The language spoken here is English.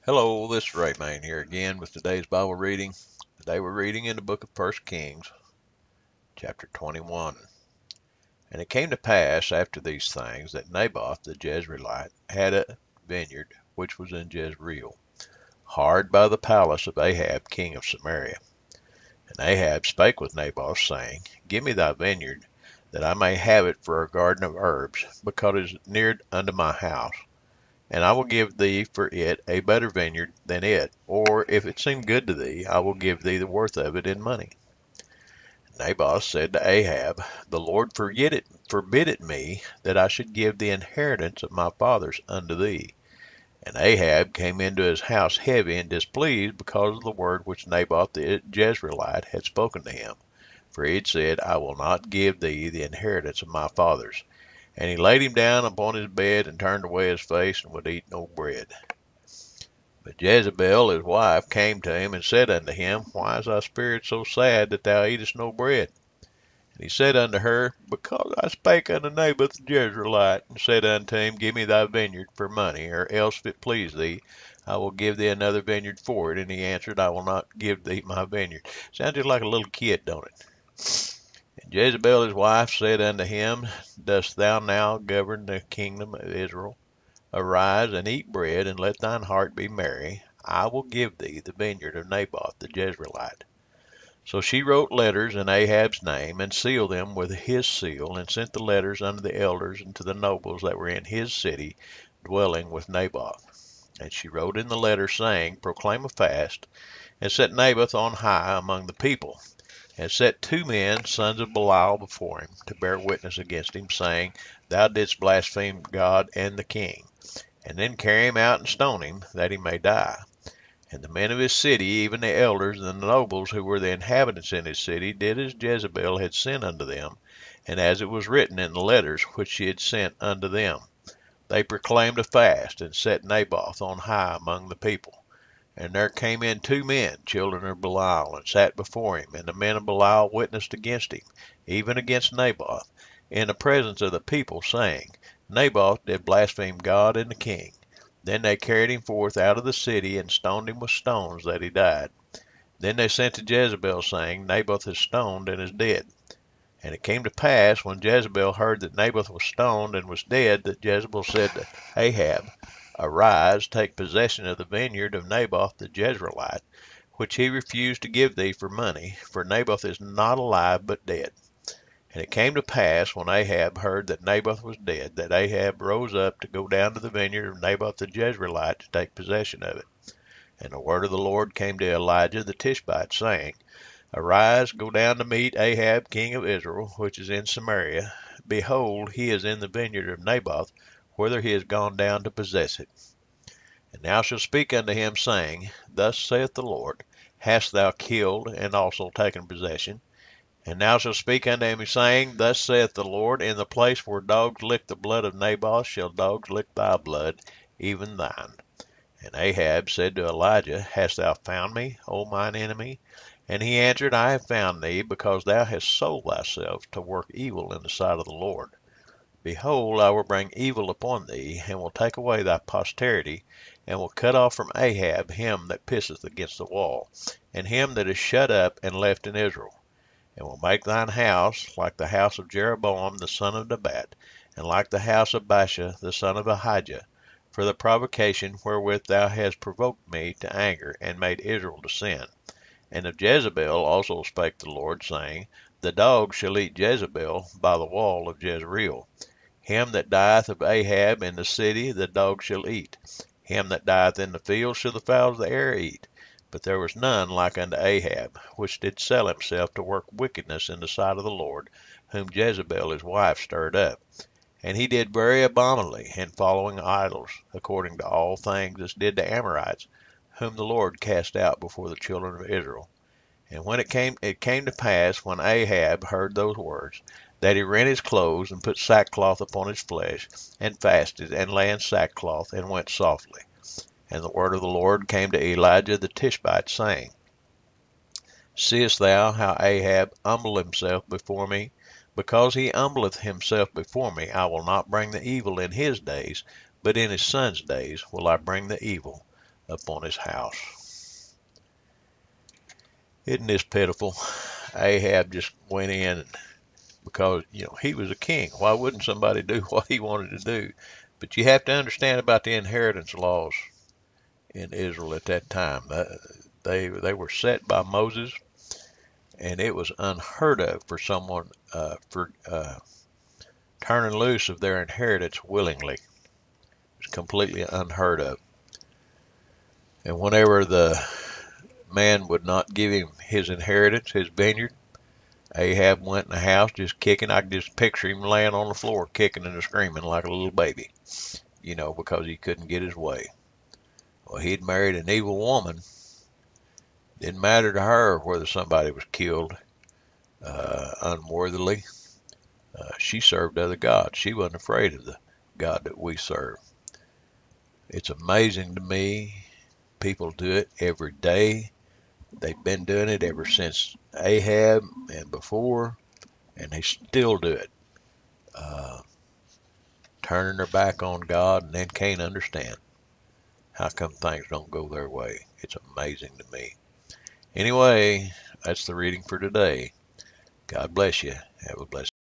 Hello, this is Ray Main here again with today's Bible reading. Today we're reading in the book of 1 Kings, chapter 21. And it came to pass after these things that Naboth the Jezreelite had a vineyard which was in Jezreel, hard by the palace of Ahab king of Samaria. And Ahab spake with Naboth, saying, Give me thy vineyard, that I may have it for a garden of herbs, because it is near unto my house. And I will give thee for it a better vineyard than it, or if it seem good to thee, I will give thee the worth of it in money. Naboth said to Ahab, The Lord forbid it me, that I should give the inheritance of my fathers unto thee. And Ahab came into his house heavy and displeased because of the word which Naboth the Jezreelite had spoken to him. For he had said, I will not give thee the inheritance of my fathers. And he laid him down upon his bed, and turned away his face, and would eat no bread. But Jezebel his wife came to him, and said unto him, Why is thy spirit so sad, that thou eatest no bread? And he said unto her, Because I spake unto Naboth the Jezreelite, and said unto him, Give me thy vineyard for money, or else if it please thee, I will give thee another vineyard for it. And he answered, I will not give thee my vineyard. Sounds just like a little kid, don't it? And Jezebel his wife said unto him, Dost thou now govern the kingdom of Israel? Arise and eat bread, and let thine heart be merry. I will give thee the vineyard of Naboth the Jezreelite. So she wrote letters in Ahab's name, and sealed them with his seal, and sent the letters unto the elders and to the nobles that were in his city, dwelling with Naboth. And she wrote in the letter, saying, Proclaim a fast, and set Naboth on high among the people, and set 2 men, sons of Belial, before him, to bear witness against him, saying, Thou didst blaspheme God and the king. And then carry him out and stone him, that he may die. And the men of his city, even the elders and the nobles who were the inhabitants in his city, did as Jezebel had sent unto them, and as it was written in the letters which she had sent unto them. They proclaimed a fast, and set Naboth on high among the people. And there came in 2 men, children of Belial, and sat before him. And the men of Belial witnessed against him, even against Naboth, in the presence of the people, saying, Naboth did blaspheme God and the king. Then they carried him forth out of the city, and stoned him with stones, that he died. Then they sent to Jezebel, saying, Naboth is stoned and is dead. And it came to pass, when Jezebel heard that Naboth was stoned and was dead, that Jezebel said to Ahab, Arise, take possession of the vineyard of Naboth the Jezreelite, which he refused to give thee for money, for Naboth is not alive but dead. And it came to pass, when Ahab heard that Naboth was dead, that Ahab rose up to go down to the vineyard of Naboth the Jezreelite to take possession of it. And the word of the Lord came to Elijah the Tishbite, saying, Arise, go down to meet Ahab king of Israel, which is in Samaria. Behold, he is in the vineyard of Naboth, whither he is gone down to possess it. And thou shalt speak unto him, saying, Thus saith the Lord, Hast thou killed and also taken possession? And thou shalt speak unto him, saying, Thus saith the Lord, In the place where dogs lick the blood of Naboth shall dogs lick thy blood, even thine. And Ahab said to Elijah, Hast thou found me, O mine enemy? And he answered, I have found thee, because thou hast sold thyself to work evil in the sight of the Lord. Behold, I will bring evil upon thee, and will take away thy posterity, and will cut off from Ahab him that pisseth against the wall, and him that is shut up and left in Israel. And will make thine house like the house of Jeroboam the son of Nebat, and like the house of Baasha the son of Ahijah, for the provocation wherewith thou hast provoked me to anger, and made Israel to sin. And of Jezebel also spake the Lord, saying, The dogs shall eat Jezebel by the wall of Jezreel. Him that dieth of Ahab in the city the dogs shall eat. Him that dieth in the field shall the fowls of the air eat. But there was none like unto Ahab, which did sell himself to work wickedness in the sight of the Lord, whom Jezebel his wife stirred up. And he did very abominably in following idols, according to all things as did the Amorites, whom the Lord cast out before the children of Israel. And when it came to pass, when Ahab heard those words, that he rent his clothes, and put sackcloth upon his flesh, and fasted, and lay in sackcloth, and went softly. And the word of the Lord came to Elijah the Tishbite, saying, Seest thou how Ahab humbled himself before me? Because he humbleth himself before me, I will not bring the evil in his days, but in his son's days will I bring the evil. up on his house. Isn't this pitiful? Ahab just went in because, he was a king. Why wouldn't somebody do what he wanted to do? But you have to understand about the inheritance laws in Israel at that time. They were set by Moses, and it was unheard of for someone for turning loose of their inheritance willingly. It was completely unheard of. And whenever the man would not give him his inheritance, his vineyard, Ahab went in the house just kicking. I could just picture him laying on the floor kicking and screaming like a little baby, because he couldn't get his way. Well, he'd married an evil woman. Didn't matter to her whether somebody was killed unworthily. She served other gods. She wasn't afraid of the God that we serve. It's amazing to me. People do it every day. They've been doing it ever since Ahab and before, and they still do it. Turning their back on God and then can't understand how come things don't go their way. It's amazing to me. Anyway, that's the reading for today. God bless you. Have a blessed